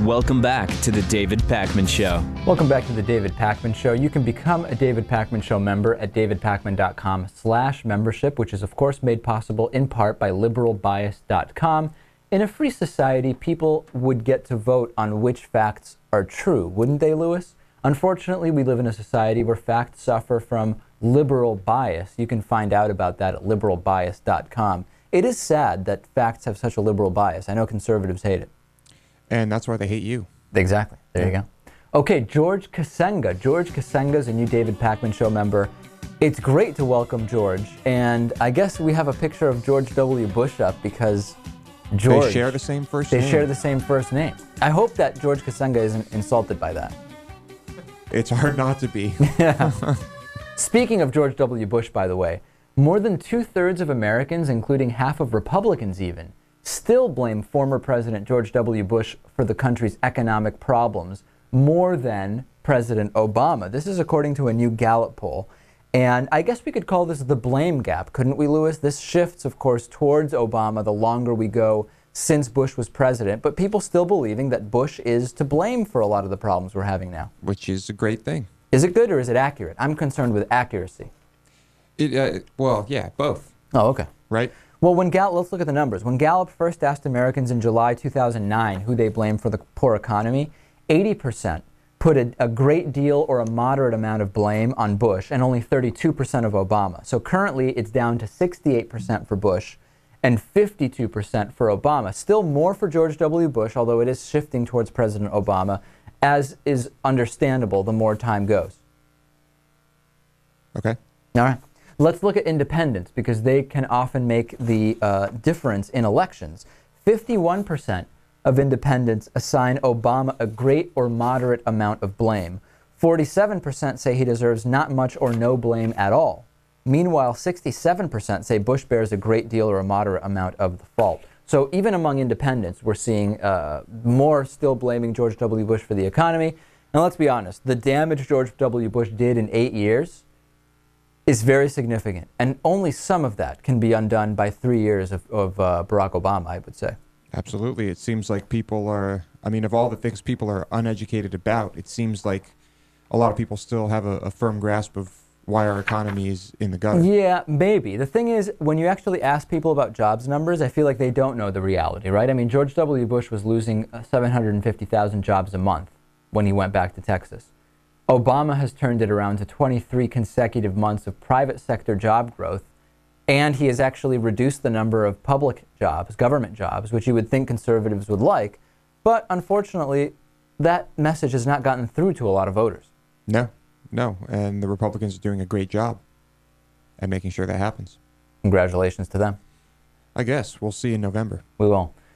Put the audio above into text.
Welcome back to the David Pakman Show. Welcome back to the David Pakman Show. You can become a David Pakman Show member at davidpakman.com/membership, which is of course made possible in part by liberalbias.com. In a free society, people would get to vote on which facts are true, wouldn't they, Lewis? Unfortunately, we live in a society where facts suffer from liberal bias. You can find out about that at liberalbias.com. It is sad that facts have such a liberal bias. I know conservatives hate it. And that's why they hate you. Exactly. There you go. Okay, George Kasenga. George Kasenga's a new David Pakman Show member. It's great to welcome George. And I guess we have a picture of George W. Bush up because George... They share the same first name. They share the same first name. I hope that George Kasenga isn't insulted by that. It's hard not to be. Yeah. Speaking of George W. Bush, by the way, more than 2/3 of Americans, including half of Republicans even, still blame former President George W. Bush for the country's economic problems more than President Obama. This is according to a new Gallup poll. And I guess we could call this the blame gap, couldn't we, Lewis? This shifts, of course, towards Obama the longer we go since Bush was president, but people still believing that Bush is to blame for a lot of the problems we're having now. Which is a great thing. Is it good or is it accurate? I'm concerned with accuracy. Well, yeah, both. Oh, okay. Right? Well, let's look at the numbers. When Gallup first asked Americans in July 2009 who they blamed for the poor economy, 80% put a great deal or a moderate amount of blame on Bush and only 32% of Obama. So currently it's down to 68% for Bush and 52% for Obama. Still more for George W. Bush, although it is shifting towards President Obama, as is understandable the more time goes. Okay. All right. Let's look at independents because they can often make the difference in elections. 51% of independents assign Obama a great or moderate amount of blame. 47% say he deserves not much or no blame at all. Meanwhile, 67% say Bush bears a great deal or a moderate amount of the fault. So even among independents, we're seeing more still blaming George W. Bush for the economy. And let's be honest, the damage George W. Bush did in 8 years is very significant, and only some of that can be undone by 3 years of Barack Obama, I would say. Absolutely. It seems like people are, I mean, of all the things people are uneducated about, it seems like a lot of people still have a firm grasp of why our economy is in the gutter. Yeah, maybe. The thing is, when you actually ask people about jobs numbers, I feel like they don't know the reality, right? I mean, George W. Bush was losing 750,000 jobs a month when he went back to Texas. Obama has turned it around to 23 consecutive months of private sector job growth, and he has actually reduced the number of public jobs, government jobs, which you would think conservatives would like, but unfortunately, that message has not gotten through to a lot of voters. No, and the Republicans are doing a great job at making sure that happens. Congratulations to them. I guess. We'll see in November. We will.